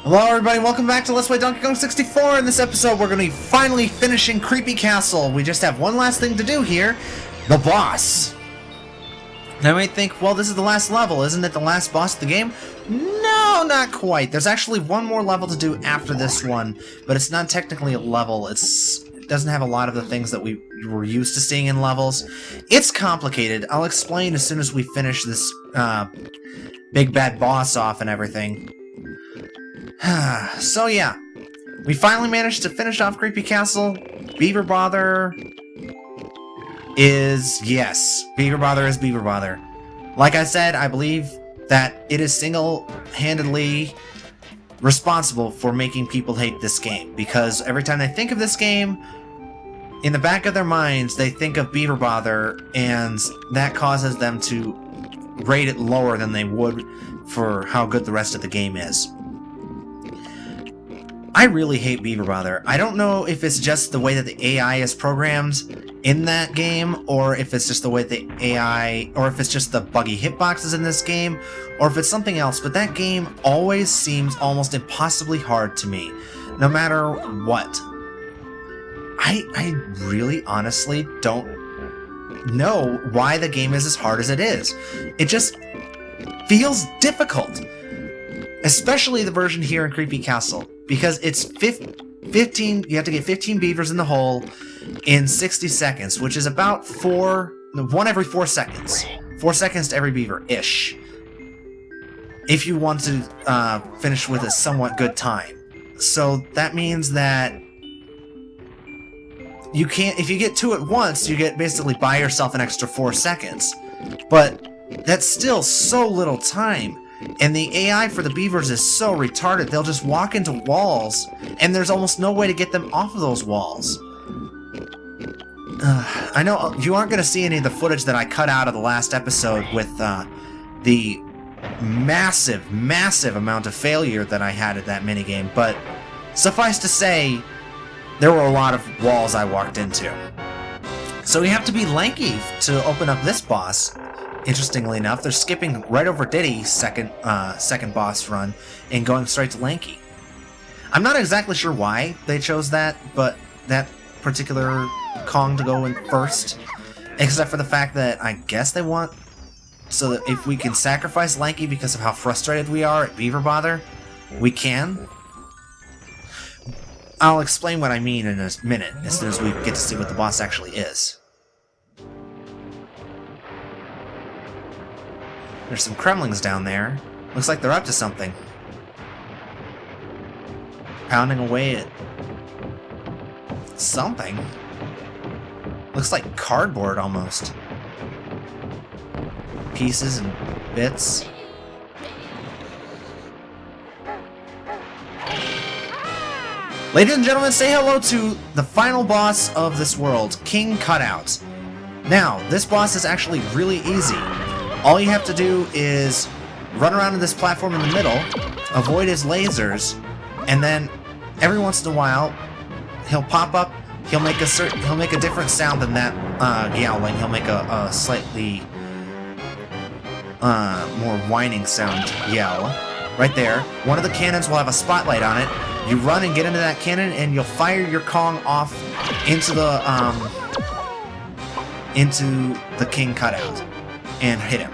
Hello everybody, welcome back to Let's Play Donkey Kong 64. In this episode, we're going to be finally finishing Creepy Castle. We just have one last thing to do here, the boss. Now you might think, well, this is the last level. Isn't it the last boss of the game? No, not quite. There's actually one more level to do after this one, but it's not technically a level. It doesn't have a lot of the things that we were used to seeing in levels. It's complicated. I'll explain as soon as we finish this big bad boss off and everything. So yeah, we finally managed to finish off Creepy Castle. Beaver Bother is... yes, Beaver Bother is Beaver Bother. Like I said, I believe that it is single-handedly responsible for making people hate this game, because every time they think of this game, in the back of their minds, they think of Beaver Bother, and that causes them to rate it lower than they would for how good the rest of the game is. I really hate Beaver Bother. I don't know if it's just the way that the AI is programmed in that game, or if it's just the way the AI, or if it's just the buggy hitboxes in this game, or if it's something else, but that game always seems almost impossibly hard to me, no matter what. I really honestly don't know why the game is as hard as it is. It just feels difficult. Especially the version here in Creepy Castle, because it's 15, you have to get 15 beavers in the hole in 60 seconds, which is about one every 4 seconds. 4 seconds to every beaver-ish. If you want to finish with a somewhat good time. So that means that you can't, if you get 2 at once, you get basically buy yourself an extra 4 seconds. But that's still so little time. And the AI for the beavers is so retarded, they'll just walk into walls, and there's almost no way to get them off of those walls. I know you aren't going to see any of the footage that I cut out of the last episode with the massive, massive amount of failure that I had at that minigame, but suffice to say, there were a lot of walls I walked into. So you have to be lanky to open up this boss. Interestingly enough, they're skipping right over Diddy's second boss run and going straight to Lanky. I'm not exactly sure why they chose that, but that particular Kong to go in first, except for the fact that I guess they want so that if we can sacrifice Lanky because of how frustrated we are at Beaver Bother, we can. I'll explain what I mean in a minute, as soon as we get to see what the boss actually is. There's some Kremlings down there. Looks like they're up to something. Pounding away at something. Looks like cardboard almost. Pieces and bits. Ladies and gentlemen, say hello to the final boss of this world, King Cutout. Now, this boss is actually really easy. All you have to do is run around to this platform in the middle, avoid his lasers, and then every once in a while he'll pop up. He'll make a different sound than that yowling. He'll make a slightly more whining sound yell. Right there. One of the cannons will have a spotlight on it. You run and get into that cannon, and you'll fire your Kong off into the King Cutout and hit him.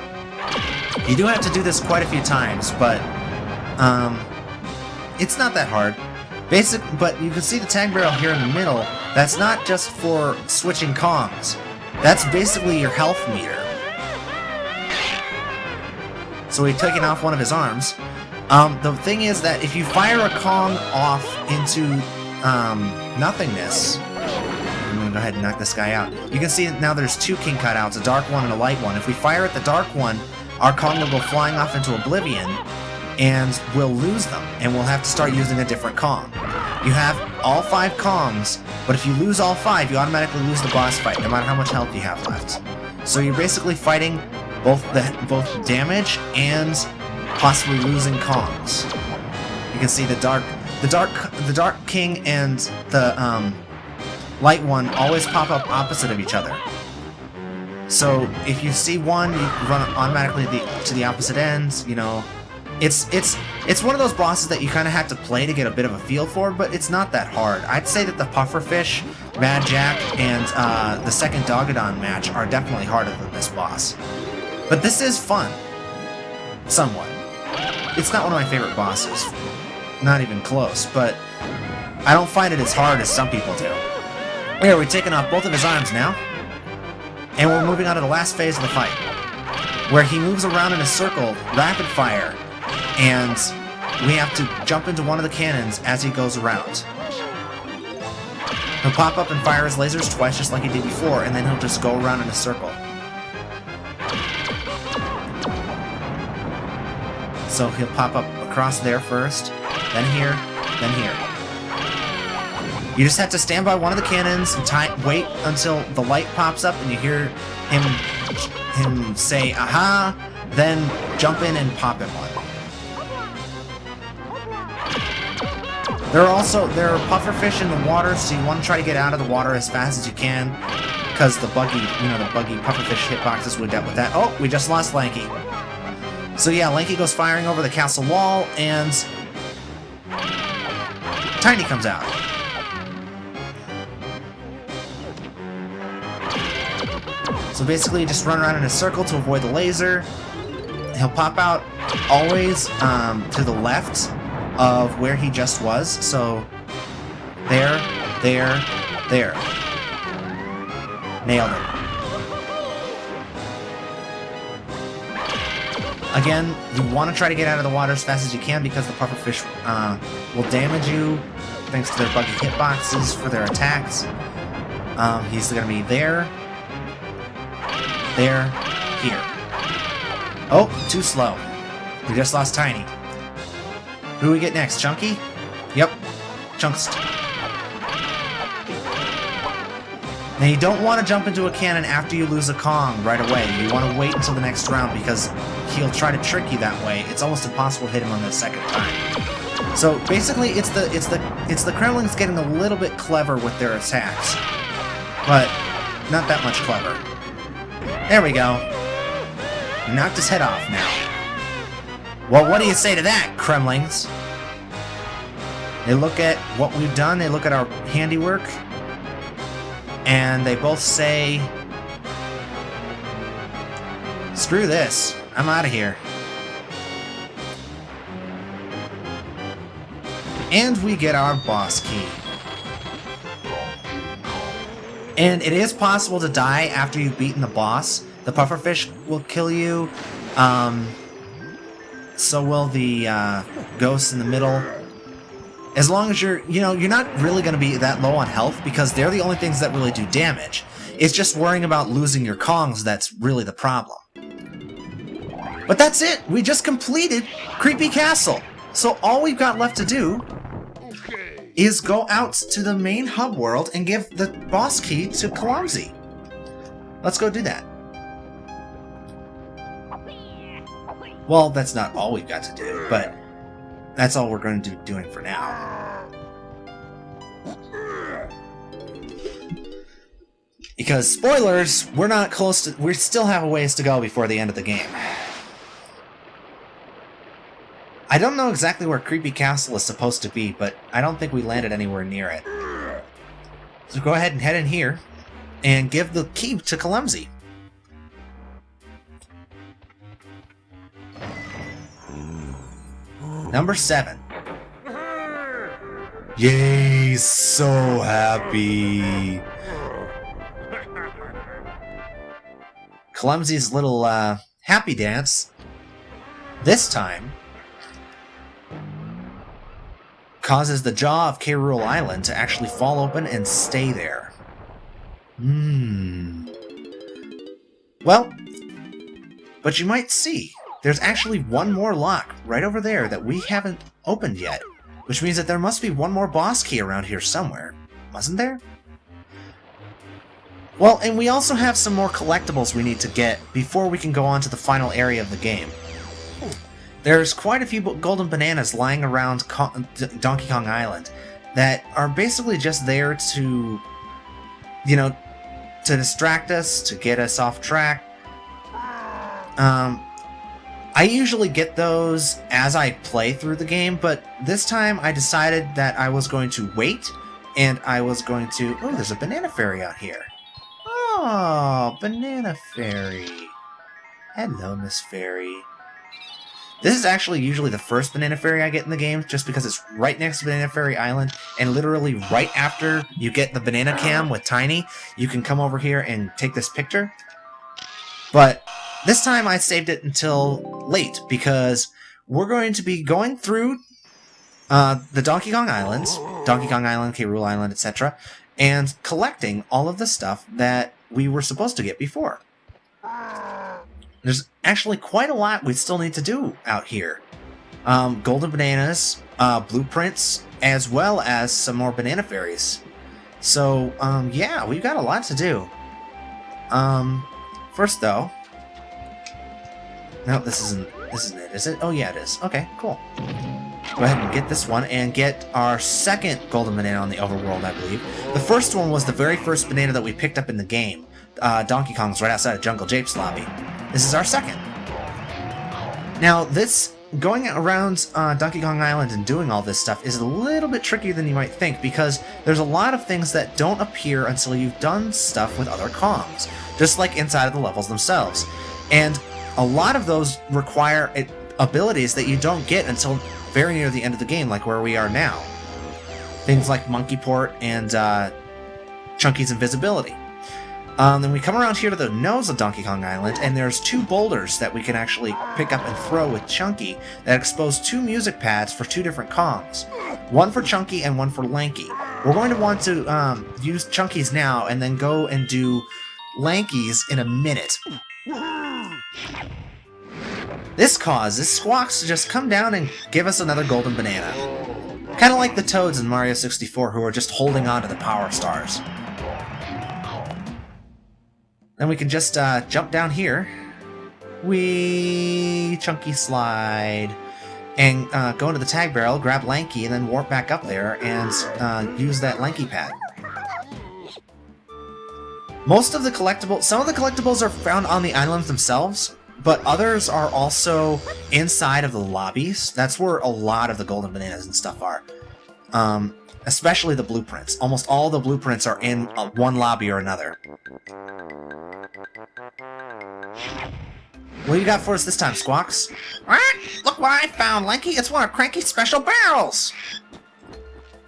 You do have to do this quite a few times, but it's not that hard. But you can see the tag barrel here in the middle. That's not just for switching Kongs. That's basically your health meter. So we've taken off one of his arms. The thing is that if you fire a Kong off into nothingness, I'm gonna go ahead and knock this guy out. You can see now there's 2 King Cutouts, a dark one and a light one. If we fire at the dark one, our Kong will go flying off into oblivion, and we'll lose them, and we'll have to start using a different Kong. You have all 5 Kongs, but if you lose all 5, you automatically lose the boss fight, no matter how much health you have left. So you're basically fighting both damage and possibly losing Kongs. You can see the dark King and the light one always pop up opposite of each other. So if you see one, you run automatically to the opposite ends, you know. It's one of those bosses that you kind of have to play to get a bit of a feel for, but it's not that hard. I'd say that the Pufferfish, Mad Jack, and the second Dogadon match are definitely harder than this boss. But this is fun. Somewhat. It's not one of my favorite bosses. Not even close, but I don't find it as hard as some people do. Here, we're taking off both of his arms now. And we're moving on to the last phase of the fight, where he moves around in a circle, rapid fire, and we have to jump into one of the cannons as he goes around. He'll pop up and fire his lasers twice just like he did before, and then he'll just go around in a circle. So he'll pop up across there first, then here, then here. You just have to stand by one of the cannons and wait until the light pops up and you hear him say, aha, then jump in and pop him one. There are pufferfish in the water, so you want to try to get out of the water as fast as you can, because the buggy pufferfish hitboxes would dealt with that. Oh, we just lost Lanky. So yeah, Lanky goes firing over the castle wall, and Tiny comes out. So basically, you just run around in a circle to avoid the laser. He'll pop out always to the left of where he just was. So there, there, there. Nailed it. Again, you want to try to get out of the water as fast as you can because the pufferfish will damage you thanks to their buggy hitboxes for their attacks. He's going to be there, there, here. Oh, too slow. We just lost Tiny. Who do we get next? Chunky? Yep, Chunks. Now you don't want to jump into a cannon after you lose a Kong right away. You want to wait until the next round because he'll try to trick you that way. It's almost impossible to hit him on the second time. So basically, it's the Kremlings getting a little bit clever with their attacks, but not that much clever. There we go. Knocked his head off now. Well, what do you say to that, Kremlings? They look at what we've done, they look at our handiwork, and they both say, screw this, I'm out of here. And we get our boss key. And it is possible to die after you've beaten the boss. The pufferfish will kill you. So will the ghosts in the middle. As long as you're not really going to be that low on health because they're the only things that really do damage. It's just worrying about losing your Kongs that's really the problem. But that's it! We just completed Creepy Castle! So all we've got left to do is go out to the main hub world and give the boss key to Clumsy. Let's go do that. Well, that's not all we've got to do, but that's all we're going to be doing for now. Because, spoilers, we're not close to... We still have a ways to go before the end of the game. I don't know exactly where Creepy Castle is supposed to be, but I don't think we landed anywhere near it. So go ahead and head in here and give the key to Clumsy. Number 7. Yay, so happy. Clumsy's little happy dance, this time, causes the jaw of k.rool Island to actually fall open and stay there. Well, but you might see, there's actually one more lock right over there that we haven't opened yet, which means that there must be one more boss key around here somewhere, wasn't there? Well, and we also have some more collectibles we need to get before we can go on to the final area of the game. There's quite a few golden bananas lying around Donkey Kong Island that are basically just there to, to distract us, to get us off track. I usually get those as I play through the game, but this time I decided that I was going to wait, and I was going to... Oh, there's a banana fairy out here. Oh, banana fairy. Hello, Miss Fairy. This is actually usually the first banana fairy I get in the game, just because it's right next to Banana Fairy Island, and literally right after you get the banana cam with Tiny, you can come over here and take this picture. But this time I saved it until late, because we're going to be going through the Donkey Kong Islands, Donkey Kong Island, k.rool Island, etc., and collecting all of the stuff that we were supposed to get before. There's actually quite a lot we still need to do out here. Golden bananas, blueprints, as well as some more banana fairies. So, yeah, we've got a lot to do. First though... No, this isn't it, is it? Oh yeah, it is. Okay, cool. Go ahead and get this one, and get our second golden banana on the overworld, I believe. The first one was the very first banana that we picked up in the game. Donkey Kong's right outside of Jungle Jape's lobby. This is our second. Now, this going around Donkey Kong Island and doing all this stuff is a little bit trickier than you might think, because there's a lot of things that don't appear until you've done stuff with other Kongs, just like inside of the levels themselves. And a lot of those require abilities that you don't get until very near the end of the game, like where we are now. Things like Monkey Port and Chunky's invisibility. Then we come around here to the nose of Donkey Kong Island, and there's two boulders that we can actually pick up and throw with Chunky that expose two music pads for two different Kongs. One for Chunky and one for Lanky. We're going to want to use Chunky's now, and then go and do Lanky's in a minute. This causes Squawks to just come down and give us another golden banana. Kind of like the Toads in Mario 64, who are just holding on to the Power Stars. Then we can just jump down here. Whee! Chunky slide. And go into the tag barrel, grab Lanky, and then warp back up there and use that Lanky pad. Most of the collectibles, some of the collectibles are found on the islands themselves, but others are also inside of the lobbies. That's where a lot of the golden bananas and stuff are. Especially the blueprints. Almost all the blueprints are in one lobby or another. What do you got for us this time, Squawks? Look what I found, Lanky! It's one of Cranky's special barrels!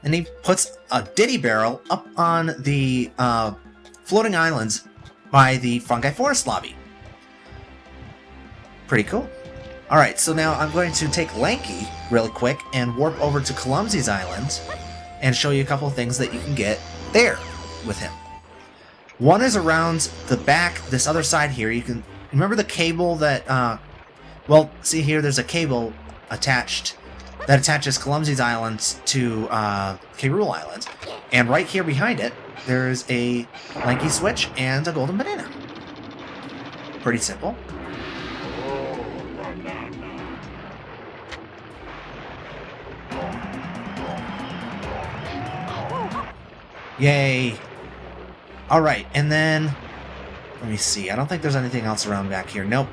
And he puts a Diddy barrel up on the floating islands by the Fungi Forest lobby. Pretty cool. Alright, so now I'm going to take Lanky really quick and warp over to Clumsy's Island and show you a couple of things that you can get there with him. One is around the back, this other side here. You can remember the cable that, well, see here, there's a cable attached that attaches Clumsy's Island to k.rool Island. And right here behind it, there's a Lanky switch and a golden banana. Pretty simple. Yay! Alright, and then... Let me see. I don't think there's anything else around back here. Nope.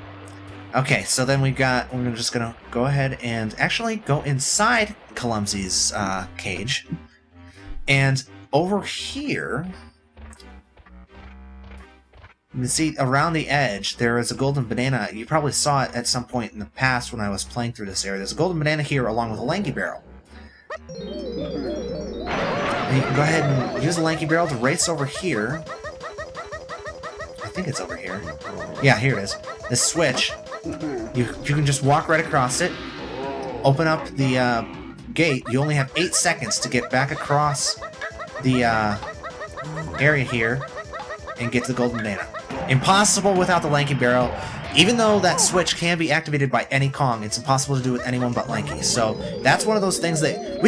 Okay, so then we're just gonna go ahead and actually go inside Clumsy's cage. And over here... You can see around the edge, there is a golden banana. You probably saw it at some point in the past when I was playing through this area. There's a golden banana here along with a Lanky barrel. And you can go ahead and use the Lanky barrel to race over here. I think it's over here. Yeah, here it is. This switch. You can just walk right across it. Open up the gate. You only have 8 seconds to get back across the area here and get to the golden banana. Impossible without the Lanky barrel. Even though that switch can be activated by any Kong, it's impossible to do with anyone but Lanky. So that's one of those things that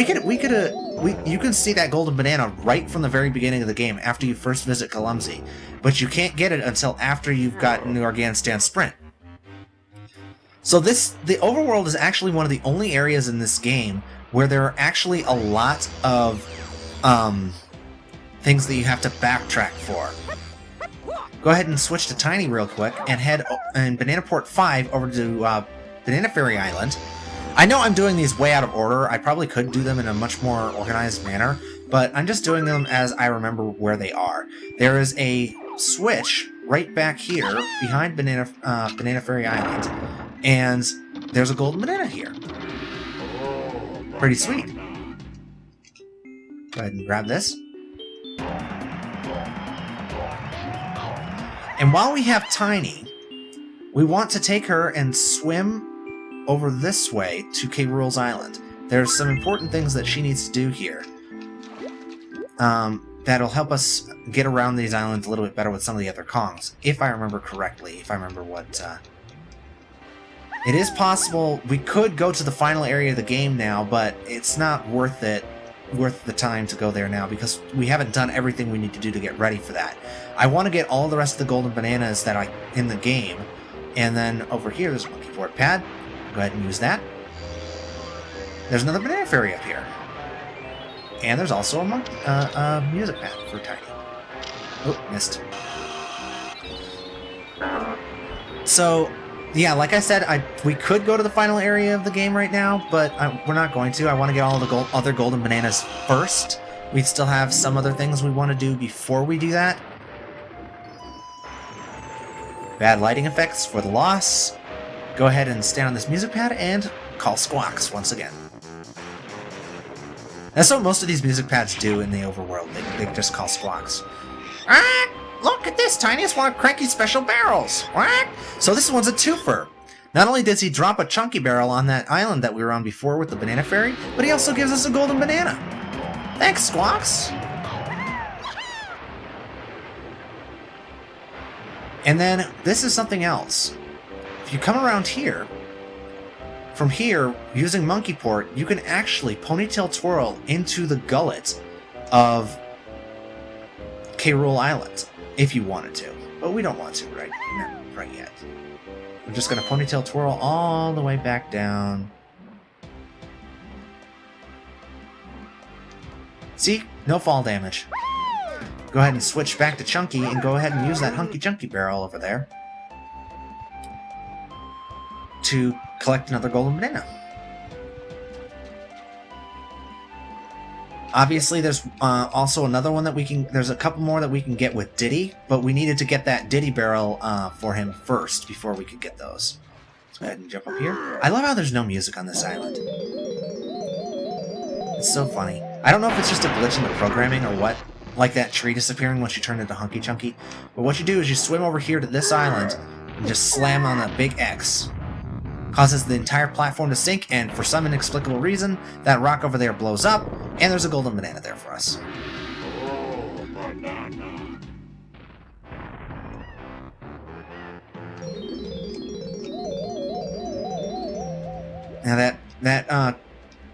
you can see that golden banana right from the very beginning of the game after you first visit Clumsy, but you can't get it until after you've gotten the Organstan Sprint. So the overworld is actually one of the only areas in this game where there are actually a lot of things that you have to backtrack for. Go ahead and switch to Tiny real quick and head in Banana Port 5 over to Banana Fairy Island. I know I'm doing these way out of order. I probably could do them in a much more organized manner, but I'm just doing them as I remember where they are. There is a switch right back here behind Banana Fairy Island, and there's a golden banana here. Pretty sweet. Go ahead and grab this. And while we have Tiny, we want to take her and swim over this way to k.rool's island. There's some important things that she needs to do here. That'll help us get around these islands a little bit better with some of the other Kongs, if I remember correctly, if I remember what... It is possible we could go to the final area of the game now, but it's not worth the time to go there now, because we haven't done everything we need to do to get ready for that. I want to get all the rest of the golden bananas that are in the game, and then over here there's a monkey board pad. Go ahead and use that. There's another banana fairy up here. And there's also a music pad for Tiny. Oh, missed. So, yeah, like I said, we could go to the final area of the game right now, but we're not going to. I want to get all the other golden bananas first. We still have some other things we want to do before we do that. Bad lighting effects for the loss. Go ahead and stand on this music pad and call squawks once again. That's what most of these music pads do in the overworld. They just call squawks. Look at this! Tiny! It's one of Cranky's special barrels! What? So this one's a twofer. Not only does he drop a chunky barrel on that island that we were on before with the banana fairy, but he also gives us a golden banana. Thanks, Squawks! And then, this is something else. If you come around here, from here, using Monkey Port, you can actually ponytail twirl into the gullet of k.rool Island, if you wanted to. But we don't want to right yet. I'm just going to ponytail twirl all the way back down. See? No fall damage. Go ahead and switch back to Chunky and go ahead and use that Hunky Chunky barrel over there to collect another golden banana. Obviously, there's also another one that we can... There's a couple more that we can get with Diddy, but we needed to get that Diddy barrel for him first before we could get those. Let's go ahead and jump up here. I love how there's no music on this island. It's so funny. I don't know if it's just a glitch in the programming or what, like that tree disappearing once you turn into Hunky Chunky, but what you do is you swim over here to this island and just slam on a big X. Causes the entire platform to sink, and for some inexplicable reason, that rock over there blows up, and there's a golden banana there for us. Now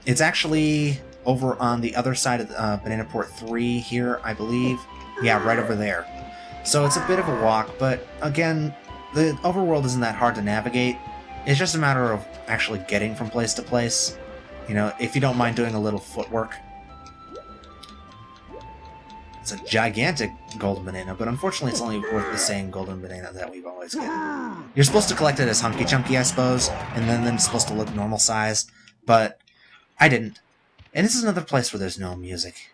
it's actually over on the other side of Banana Port 3 here, I believe. Yeah, right over there. So it's a bit of a walk, but again, the overworld isn't that hard to navigate. It's just a matter of actually getting from place to place. You know, if you don't mind doing a little footwork. It's a gigantic golden banana, but unfortunately it's only worth the same golden banana that we've always gotten. You're supposed to collect it as Hunky Chunky, I suppose, and then it's supposed to look normal sized, but I didn't. And this is another place where there's no music.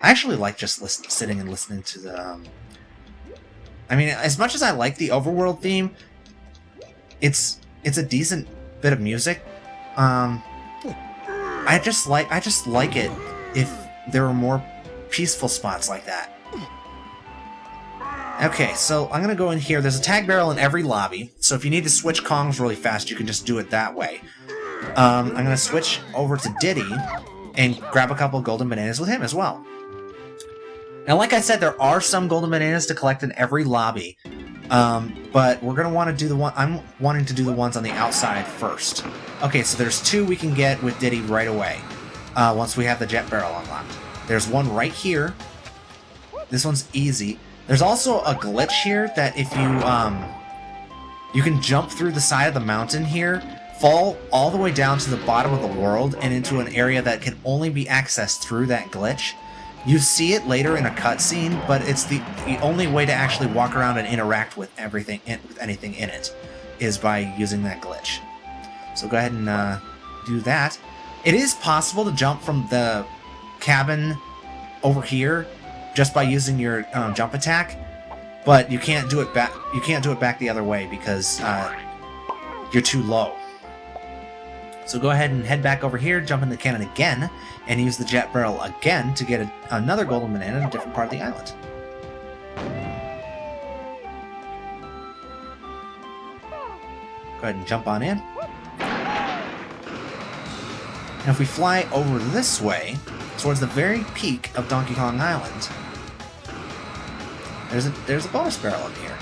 I actually like just sitting and listening to the... I mean, as much as I like the overworld theme, it's a decent bit of music. I just like it if there were more peaceful spots like that. Okay, so I'm gonna go in here. There's a tag barrel in every lobby, so if you need to switch Kongs really fast, you can just do it that way. I'm gonna switch over to Diddy and grab a couple golden bananas with him as well. Now, like I said, there are some golden bananas to collect in every lobby. But we're gonna want to do the one. I'm wanting to do the ones on the outside first. Okay, so there's two we can get with Diddy right away. Once we have the jet barrel unlocked. There's one right here. This one's easy. There's also a glitch here that if you can jump through the side of the mountain here, fall all the way down to the bottom of the world and into an area that can only be accessed through that glitch. You see it later in a cutscene, but it's the only way to actually walk around and interact with anything in it is by using that glitch. So go ahead and do that. It is possible to jump from the cabin over here just by using your jump attack, but you can't do it back. You can't do it back the other way because you're too low. So go ahead and head back over here, jump in the cannon again, and use the jet barrel again to get another golden banana in a different part of the island. Go ahead and jump on in. And if we fly over this way, towards the very peak of Donkey Kong Island, there's a bonus barrel up here.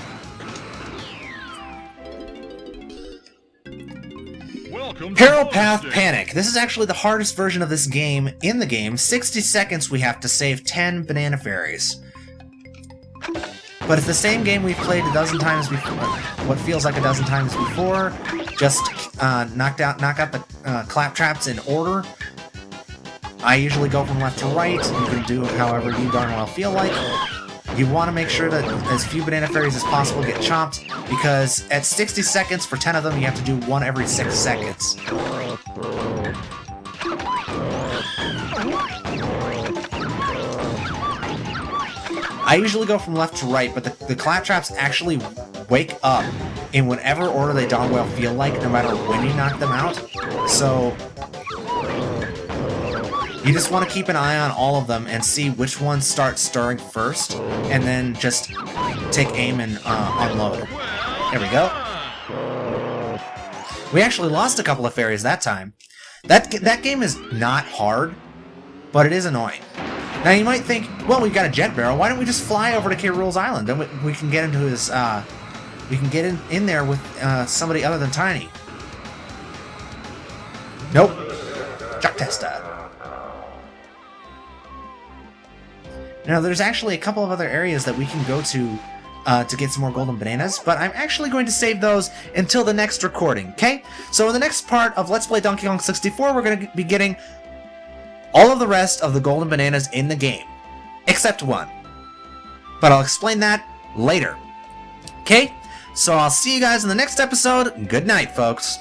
Peril Path Panic. This is actually the hardest version of this game in the game. 60 seconds we have to save 10 banana fairies. But it's the same game we've played a dozen times before. What feels like a dozen times before. Just knock out the claptraps in order. I usually go from left to right. You can do however you darn well feel like. You want to make sure that as few banana fairies as possible get chopped, because at 60 seconds for 10 of them, you have to do one every 6 seconds. I usually go from left to right, but the claptraps actually wake up in whatever order they darn well feel like, no matter when you knock them out. So you just want to keep an eye on all of them and see which ones start stirring first, and then just take aim and unload. There we go. We actually lost a couple of fairies that time. That game is not hard, but it is annoying. Now you might think, well, we've got a jet barrel. Why don't we just fly over to k.rool's island? Then we can get into his. We can get in there with somebody other than Tiny. Nope. Chuck Testa. Now, there's actually a couple of other areas that we can go to get some more golden bananas, but I'm actually going to save those until the next recording, okay? So in the next part of Let's Play Donkey Kong 64, we're going to be getting all of the rest of the golden bananas in the game, except one. But I'll explain that later. Okay? So I'll see you guys in the next episode. Good night, folks.